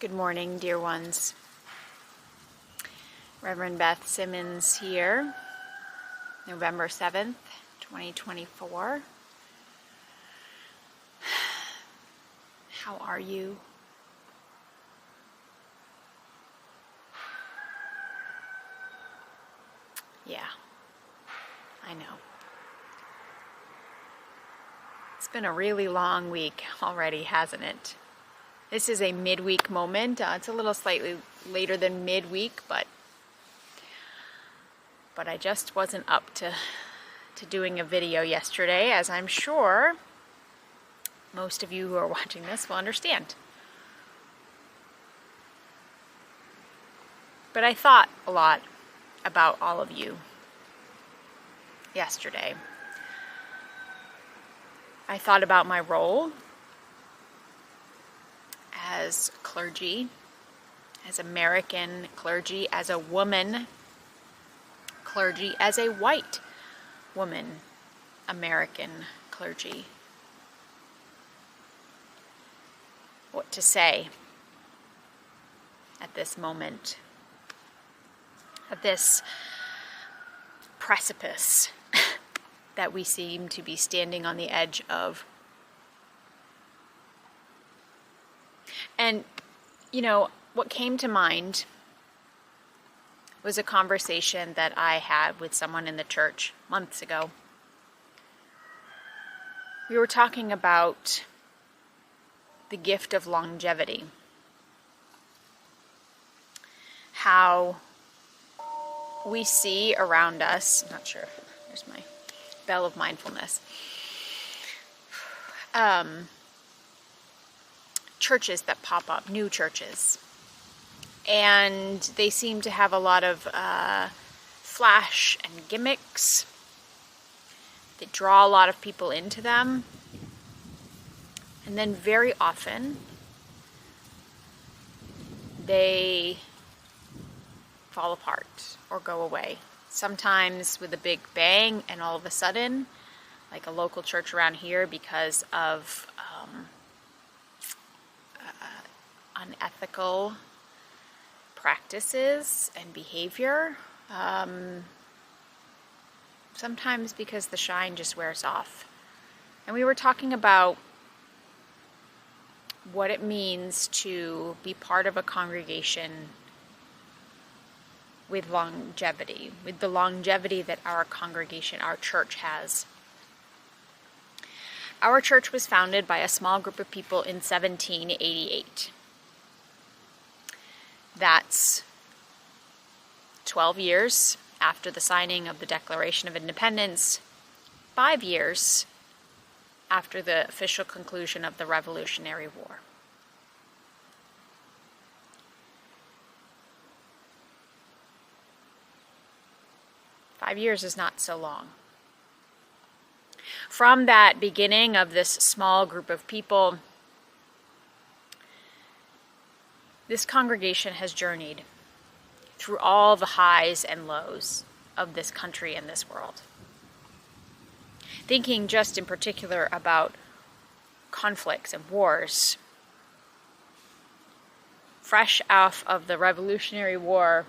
Good morning, dear ones. Reverend Beth Simmons here, November 7th, 2024. How are you? Yeah, I know. It's been a really long week already, hasn't it? This is a midweek moment. It's a little slightly later than midweek, but I just wasn't up to doing a video yesterday, as I'm sure most of you who are watching this will understand. But I thought a lot about all of you yesterday. I thought about my role as clergy, as American clergy, as a woman clergy, as a white woman American clergy. What to say at this moment, at this precipice that we seem to be standing on the edge of. And, you know, what came to mind was a conversation that I had with someone in the church months ago. We were talking about the gift of longevity. How we see around us, not sure, there's my bell of mindfulness. Churches that pop up, new churches. And they seem to have a lot of flash and gimmicks. They draw a lot of people into them. And then very often, they fall apart or go away. Sometimes with a big bang, and all of a sudden, like a local church around here, because of unethical practices and behavior, sometimes because the shine just wears off. And we were talking about what it means to be part of a congregation with longevity, with the longevity that our congregation, our church has. Our church was founded by a small group of people in 1788. That's 12 years after the signing of the Declaration of Independence, 5 years after the official conclusion of the Revolutionary War. Five years is not so long. From that beginning of this small group of people, this congregation has journeyed through all the highs and lows of this country and this world. Thinking just in particular about conflicts and wars. Fresh off of the Revolutionary War,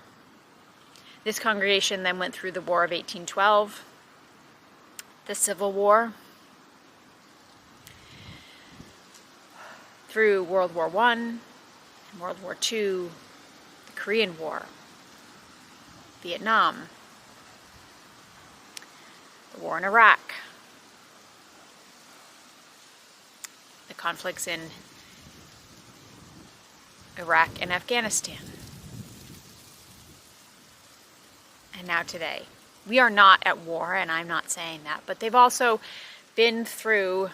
this congregation then went through the War of 1812, the Civil War, through World War I, World War II, the Korean War, Vietnam, the war in Iraq, the conflicts in Iraq and Afghanistan, and now today. We are not at war, and I'm not saying that, but they've also been through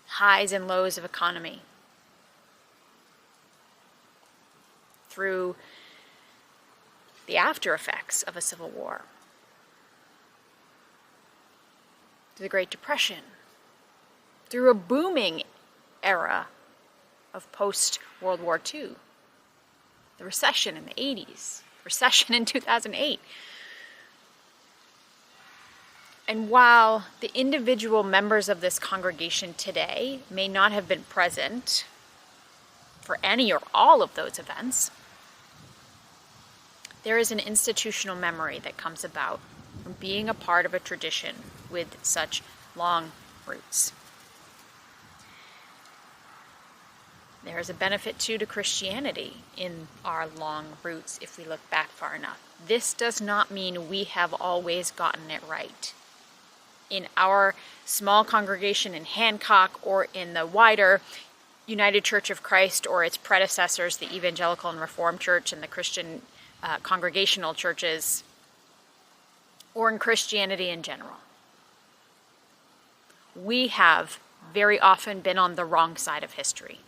highs and lows of economy, through the after effects of a civil war, through the Great Depression, through a booming era of post-World War II, the recession in the 80s, recession in 2008. And while the individual members of this congregation today may not have been present for any or all of those events, there is an institutional memory that comes about from being a part of a tradition with such long roots. There is a benefit too to Christianity in our long roots if we look back far enough. This does not mean we have always gotten it right. In our small congregation in Hancock or in the wider United Church of Christ or its predecessors, the Evangelical and Reformed Church and the Christian congregational churches, or in Christianity in general, we have very often been on the wrong side of history.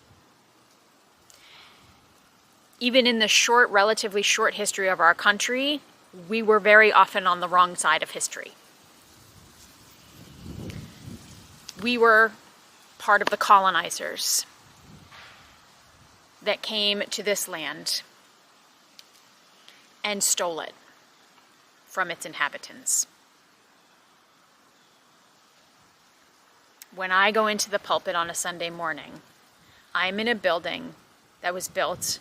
Even in the relatively short history of our country, we were very often on the wrong side of history. We were part of the colonizers that came to this land and stole it from its inhabitants. When I go into the pulpit on a Sunday morning, I'm in a building that was built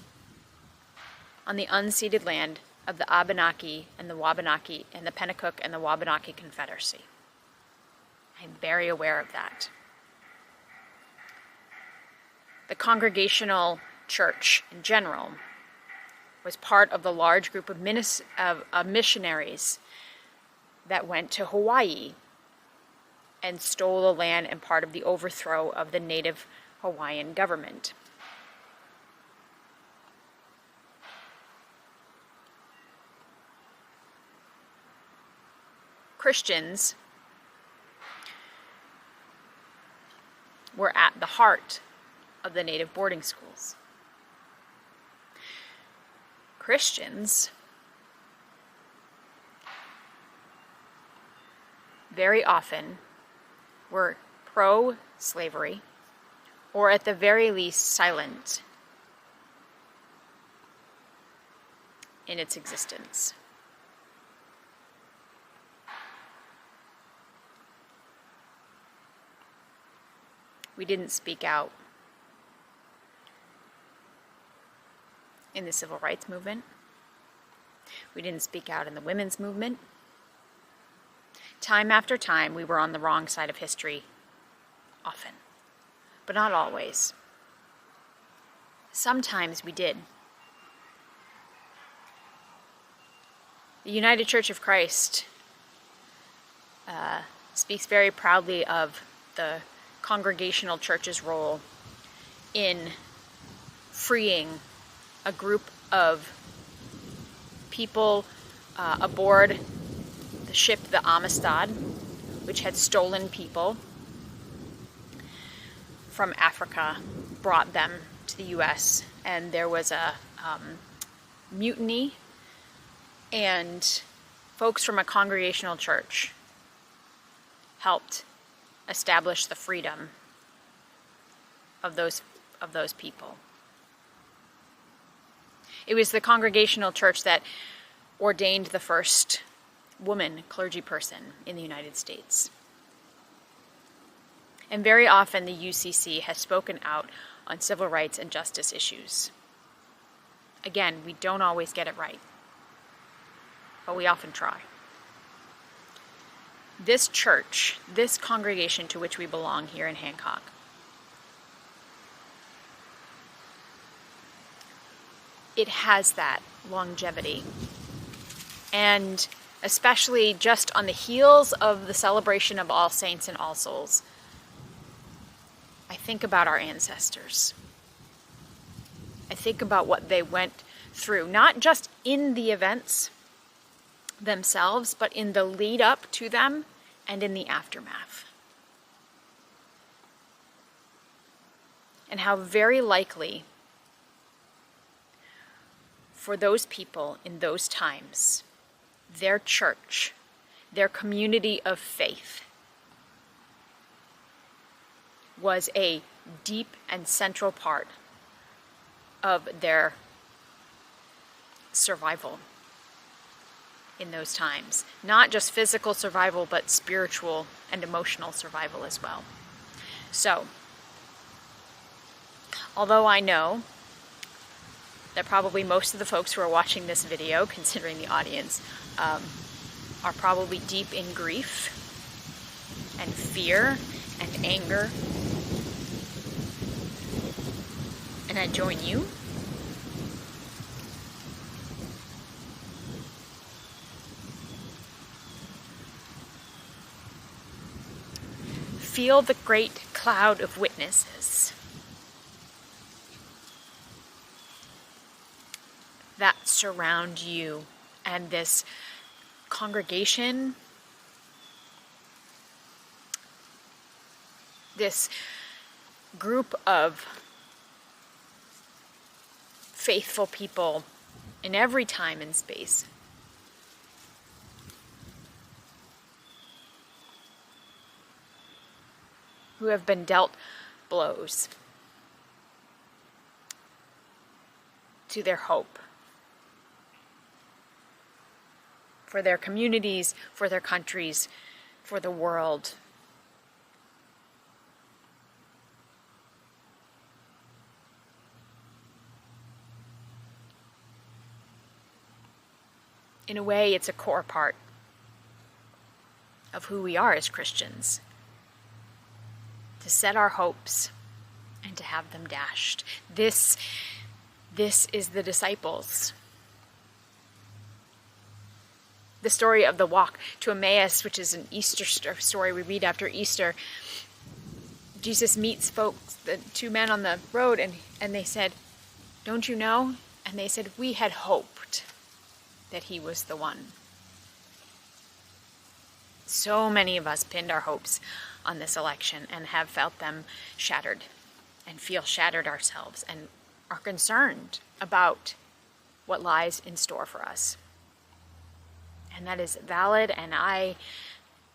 on the unceded land of the Abenaki and the Wabanaki and the Pennacook and the Wabanaki Confederacy. I'm very aware of that. The Congregational Church in general was part of the large group of missionaries that went to Hawaii and stole the land and part of the overthrow of the native Hawaiian government. Christians were at the heart of the native boarding schools. Christians very often were pro-slavery, or at the very least silent in its existence. We didn't speak out in the civil rights movement. We didn't speak out in the women's movement. Time after time, we were on the wrong side of history, often, but not always. Sometimes we did. The United Church of Christ speaks very proudly of the Congregational Church's role in freeing a group of people aboard the ship the Amistad, which had stolen people from Africa, brought them to the U.S., and there was a mutiny, and folks from a Congregational church helped establish the freedom of those people. It was the Congregational church that ordained the first woman clergy person in the United States. And very often the UCC has spoken out on civil rights and justice issues. Again, we don't always get it right, but we often try. This church, this congregation to which we belong here in Hancock, it has that longevity. And especially just on the heels of the celebration of All Saints and All Souls, I think about our ancestors. I think about what they went through, not just in the events themselves, but in the lead up to them and in the aftermath. And how very likely for those people in those times, their church, their community of faith, was a deep and central part of their survival in those times. Not just physical survival, but spiritual and emotional survival as well. So, although I know that probably most of the folks who are watching this video, considering the audience, are probably deep in grief and fear and anger. And I join you. Feel the great cloud of witnesses that surround you and this congregation, this group of faithful people in every time and space. Who have been dealt blows to their hope for their communities, for their countries, for the world. In a way, it's a core part of who we are as Christians. To set our hopes and to have them dashed. This is the disciples. The story of the walk to Emmaus, which is an Easter story we read after Easter. Jesus meets folks, the two men on the road, and they said, "Don't you know?" And they said, "We had hoped that he was the one." So many of us pinned our hopes on this election and have felt them shattered and feel shattered ourselves and are concerned about what lies in store for us. And that is valid, and I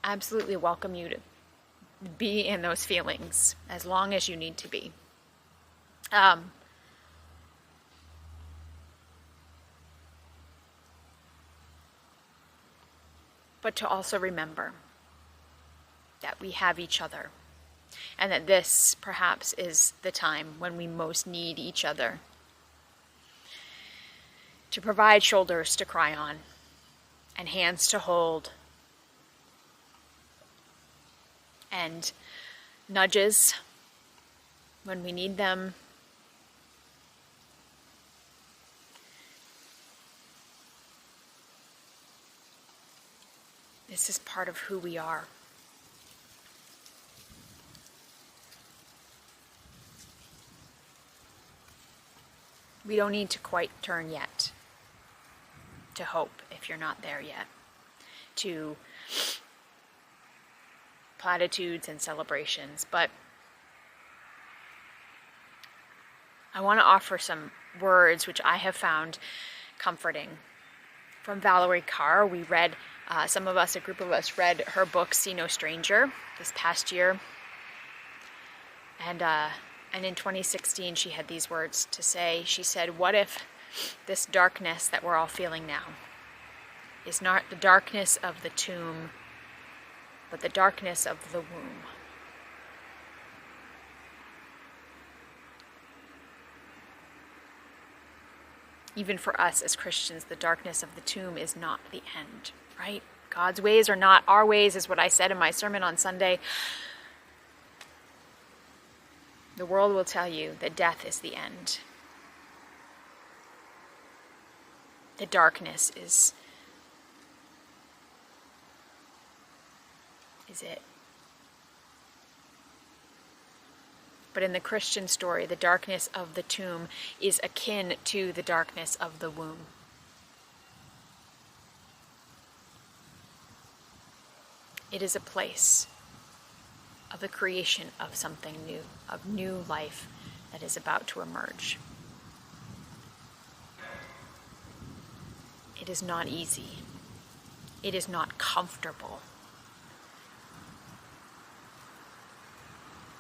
absolutely welcome you to be in those feelings as long as you need to be. But to also remember that we have each other, and that this perhaps is the time when we most need each other to provide shoulders to cry on and hands to hold and nudges when we need them. This is part of who we are. We don't need to quite turn yet to hope, if you're not there yet, to platitudes and celebrations. But I want to offer some words which I have found comforting. From Valerie Carr, we read, some of us, a group of us, read her book, See No Stranger, this past year. And in 2016, she had these words to say. She said, "What if this darkness that we're all feeling now is not the darkness of the tomb, but the darkness of the womb?" Even for us as Christians, the darkness of the tomb is not the end, right? God's ways are not our ways, is what I said in my sermon on Sunday. The world will tell you that death is the end. The darkness is it. But in the Christian story, the darkness of the tomb is akin to the darkness of the womb. It is a place of the creation of something new, of new life that is about to emerge. It is not easy. It is not comfortable.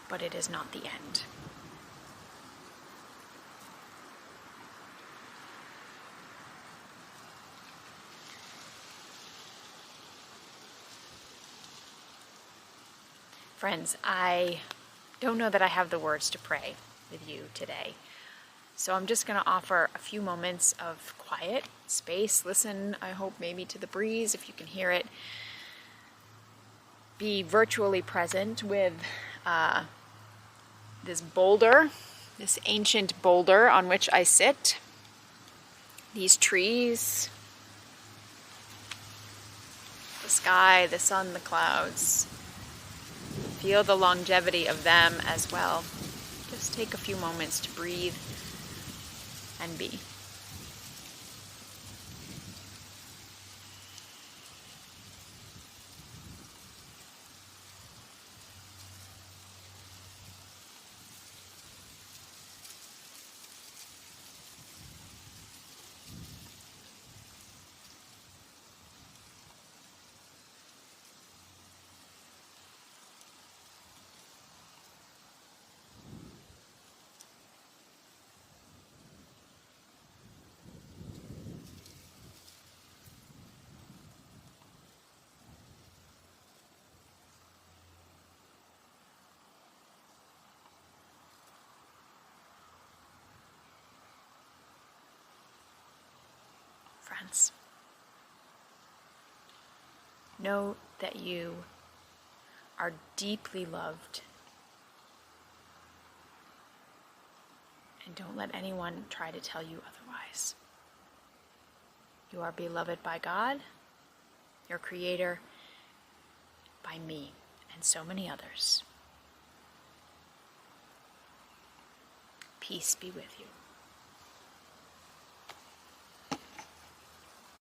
But it is not the end. Friends, I don't know that I have the words to pray with you today. So I'm just going to offer a few moments of quiet space. Listen, I hope, maybe to the breeze if you can hear it. Be virtually present with this boulder, this ancient boulder on which I sit. These trees, the sky, the sun, the clouds. Feel the longevity of them as well. Just take a few moments to breathe and be. Friends, know that you are deeply loved, and don't let anyone try to tell you otherwise. You are beloved by God, your Creator, by me, and so many others. Peace be with you.